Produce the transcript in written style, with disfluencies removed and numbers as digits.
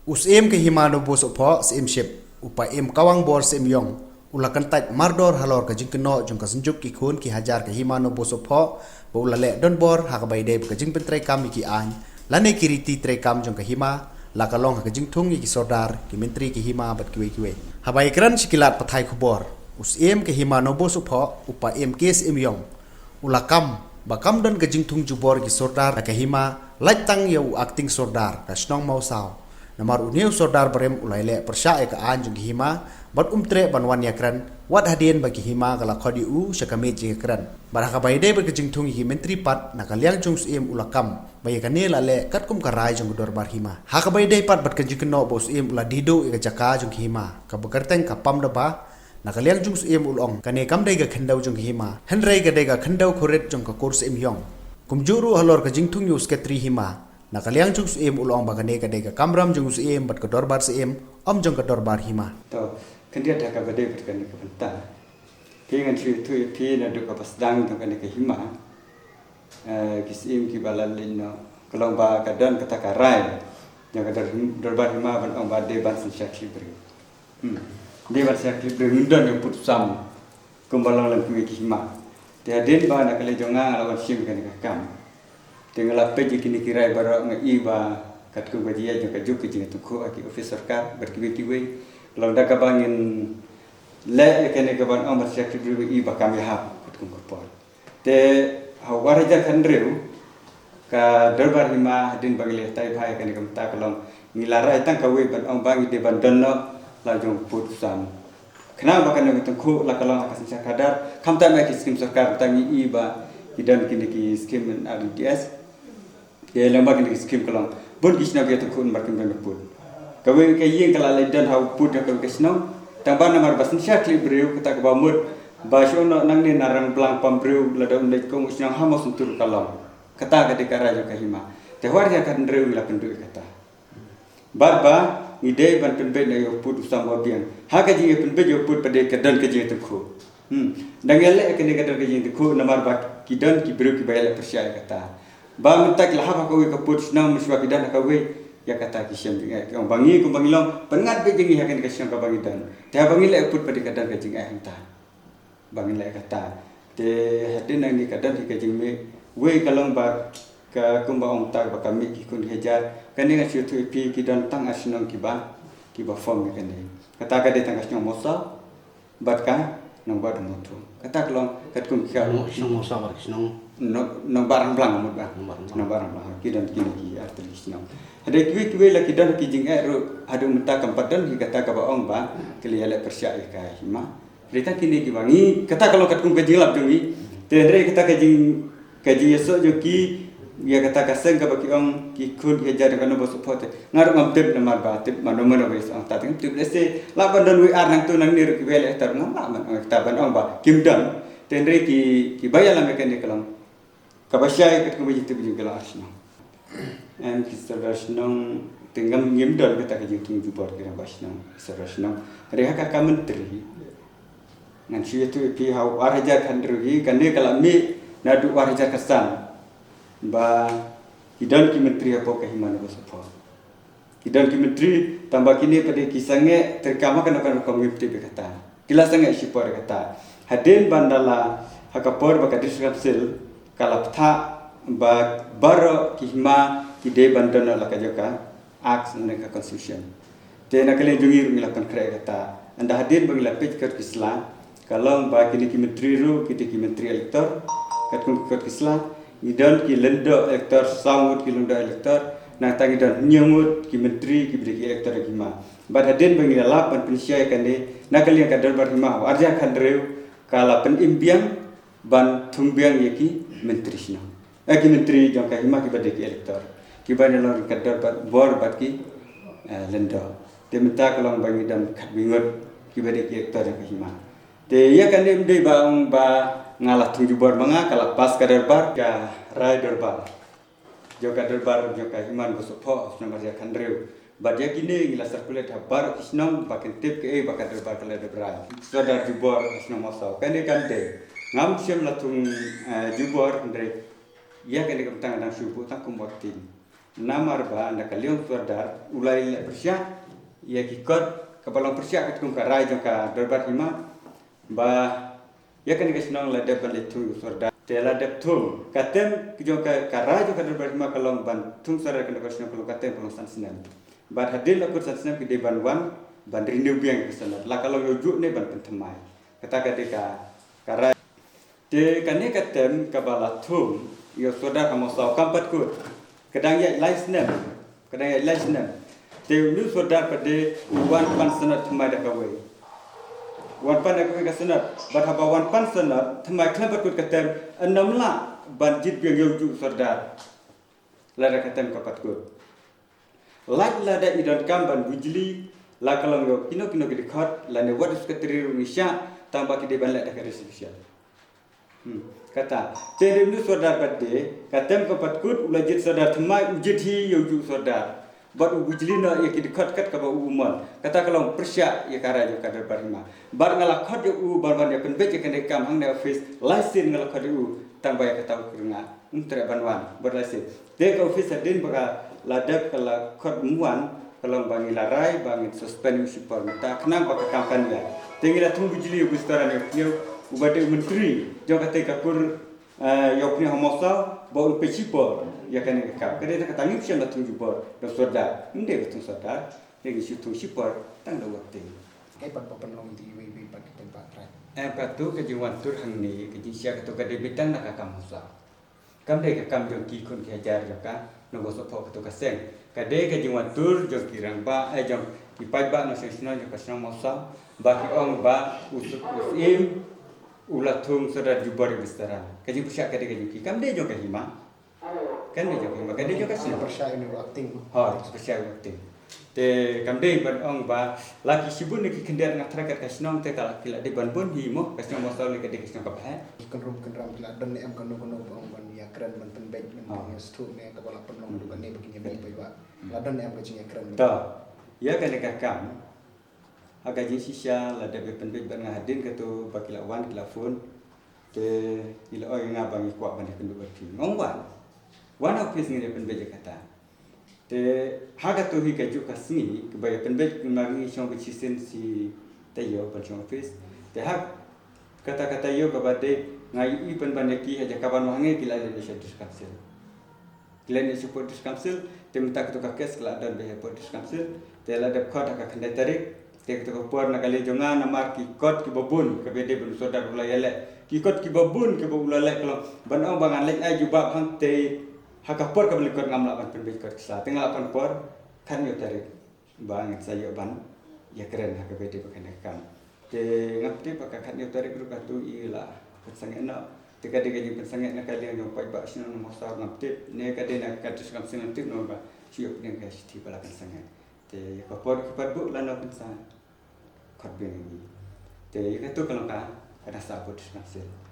Us em ke himano bo so pho sim ship upa em kawang bor sim yong ulakan tait mardor halor ka jingkno jong ka senjuk ki khun ki hajar ke himano bo so pho bo ulale don bor ha ka bai de ka jing pentrai kam ki an lane kiriti tre kam jong ka hima la ka long ka jing thung ki sordar ki mentri ki hima bat ki we ha bai kran sikilat pathai khubor us em ke himano bo so pho upa em kes em yong ulakam bakam don ka jing thung jubor ki sordar ka hima lait tang yo acting sordar ka snong mau sao namar uniu sordar barem ulaile persya ka anjung hima bat umtre banwan yakran wat hadien bagi hima kala khodi u sakame jingkran baraka baide ber jingthung hi mentri pat nakaliang chung em ulakam baye kane lale katkum karai jung dor bar hima ha ka baide pat bat jingkno bos em ula dido ka jaka jung hima ka bekerteng ka pam daba nakaliang chung em ulong kane kam dai ga khandau jung hima henrei ga dai ga khandau khoret jung ka kurs em yong kumjuru halor ka jingthung yu sketri hima nakaliang chung em ulong bagane ka dai ka kamram jung em bat ka dorbar em jung ka dorbar hima to kendia taka bade berkani ke benta pengan tu pi na duka pasdang to kan ke hima kisim ki balalin no kalau ba kadan kata karai yang kadar dorbar hima ban ong ba de ban syak libri de ban syak libri mundan yang putusam kumbalang lan ki hima te den ba na kale jonga lawan sim kan ke kam tinggal apa je kini kirai bara ngai ba kat ku badia jo ka juk ki tu ko aki officer ka berkiwi kalau dah kabangin le kene kaban amat sekti beri iba kami hap kutkun kopor te hawaraja khandreu ka darbar hima hadin bagile tai bhai kene kamta kalong nilara itang kawe ban ong bangi de bandono la jong put sam khna ba kene tang khu la kalong akasin kadar kamta ma ki skim sarkar tangi iba hidan kini ki skim RDS ye lamba kini skim kalong bun kisna ge tu khun markin ban put kawe ke yeng kala dan hau put ka kesno tangban namar basin syak libreu kata ka bamut basono nang ni narang plang pambreu ladam le kong usnang hamos untur kalam kata ka dikara jo kahima te war ya kan dreu la pendu kata barba ide ban penbe na yo put usam biang ha ka ji penbe yo put pade kadan ke ji tukhu dangele ke ne kadan ke ji tukhu namar ba kidan ki breu ki bayala persya kata ba mentak la ha ka we ka put snang muswa kidan ka we ya kata kisam yang bangi ku bangilong pengat be jingi hakan kisam ka bangidan te bangi le put pada kadar ka jing hanta bangi le kata te hadin nang ni kadar ki ka jing me we kalong ba ka kumba ong ta ba kami ki kun hejar kani nga situ pi ki dan tang asnong ki ba form ka ni kata ka de tang asnong mosa bat ka nang ba motu kata kalong kat kun ka nong mosa ba kisnong nang barang blang amut ba nang barang blang ki dan ki artis nong ada kiwe la kidan ki jing ero adu menta kampadan ki kata ka baong ba keliala persya ka hima rita kini ki bangi kata kalau kat kum kajilap dungi tendre kata kaji yeso jo ki ya kata ka seng ka baki ong ki khun ki jar ka no bosu phote ngar ngam tip namar ba tip mano wes ong ta tip lese la bandan wi ar nang tu nang nir ki wele tar nang la man ta ban ong ba kimdan tendre ki bayala mekanik kalang ka basya kat kum jitip jing kala asna and kisarasnong tinggam ngimdon kata ka jing jubor kira basnong kisarasnong reha ka menteri ngan siya tu pi hau waraja khandrugi kane kala mi nadu waraja kasan ba kidan ki menteri apa ka himana basopo kidan ki menteri tambah kini pada kisange terkama kana kan komiti kata kilasange sipor kata hadin bandala hakapor ba kadis kapsel kala ptha ba baro kihma kide bandana la kajoka aks neka constitution te nakale jungir milakan kre kata anda hadir bagi la page kat islam kalong ba kini ki menteri ru kiti ki menteri elektor kat kun kat islam idan ki lendo elektor samut ki lendo elektor na tangi dan nyamut ki menteri ki bidi elektor ki ma ba hadir bagi la pan pensia kande nakale ka darbar hima arja khandreu kala pen imbiang ban thumbiang yeki menteri sina ki menteri jang ka hima ki badi ki elektor ki bani lor kadar bor bat ki lendo te minta kalong bangi dan khat bingot ki badi ki ektor ka hima te ya kan dem de bang ba ngalah tuju bor manga kala pas kadar bar ka rai darbar jo kadar bar jo ka himan go sopo namar ya khandreu bad ya kini ngila circulate bar isnom bakin tip ke bakadar bar kala dabra sadar jubor isnom masau kan de ngam sem latung jubor andre ya kan ke tang dan subu tak kumbatin namar ba na kaliong sordar ulai le persya ia kikot kabalong persya kat kum karai jong ka darbar hima ba ya kan kesnong la depan le tu sordar tela dep tu katem kijong ka karai jong ka darbar hima kalong ban tung sordar kan kesnong kalong katem kalong san sinan ba hadil akur san sinan ki de ban wan ban rindu biang kesanat la kalong yojuk ne ban pentemai kata ketika karai te kane katem kabala tum yo sordar kamosau kampat kut kadang ya license kadang ya license te nu sordar pada wan pan sanat thmai da kawai wan pan da kawai ka sanat bat haba wan pan sanat thmai khlap kut katem anamla ban jit biang yoju sordar la da katem kapat kut lak la da idan kam ban bujli la kalong yo kino kino ki khot la ne wat sekretari Indonesia tambah ki de ban la da ka resolution kata tere nu sordar pada katem kapat kut ulajit sordar thmai ujit hi yoju sordar bat ubujli na ya ki dekat kat ka ba umon kata kalong persya ya kara jo kadar barima bar ngala khot yo u barban ya penbet ya kene kam hang na office license ngala khot u tambah ya kata kurunga untre banwan bar license de ka office adin baka ladap kala khot muan kalong bangi larai bangi suspend super ta kenang baka kampan ya tinggal tung bujli yo gustaran yo ubade menteri jo kata kapur yokni homosa baul pecipo ya kan kap kada kata ngi sian latu jubor do sordar inde betul sordar lagi situ sipor tang do waktu kai pat long di wi pat tempat rai patu ke jiwan tur hang ni ke jisia ke to ka debitan nak kam hosa kam de ka kam jo ki kun ke jar jo ka no go so pho to ka seng ka de ke jiwan tur jo kirang ba jom ki pai ba no se sino jo ka sino mosa ba ki ong ba usuk usim ulah thung sordar jubor bistaran kaji pusyak kade kaji kam de jo ka hima kan de jo ka kade jo ka sino persya ini acting ha pusyak acting te kam de ban ong ba laki sibun ki kendar ngak trakat ka sino te kala kila de ban bon hi mo ka sino mosal le kade ka sino ka pha kan ram kila dan ne am kan no ban ya keren ban penbet men stu ne ka bala penong du kan ne begini bai ba la dan ne am ka jinya keren ta ya kan ka kam aga jin sisya la de penbet ban ngadin ka tu bakila wan kila phone te ila oi nga bang kwa ban kan du berti ngong wan office ngi de penbet kata te haga tu hi ka ju ka sni ke bai penbet ngi shong ki sisen si tayo ban shong office te hak kata-kata yo ka bade ngai i pen ban ki aja kaban wange kila de council kila ne support council te minta ka tu ka kes kala dan be support council te la de khot ka khande tarik te to ko por na kali jonga na mar ki kot ki babun ke bede bun sodar ulayele ki kot ki babun ke ulayele kalau ban ong bangan lek ai jubab hang te hakapor ka beli kot ngam la ban pen kot sa tinggal pan por kan yo tarik bang saya ban ya keren ha ke bede pakai kam te ngapti pakai kan yo tarik ru ka tu ila sangat na te ka de ka sangat na kali yo pai ba sino no mosar ngapti ne ka de na ka tus kam sino tip no ba siop ne ka sti bala kan sangat te ka por ki par bu la no pensa khot be ni te ka tu kalau ka ada sabut masih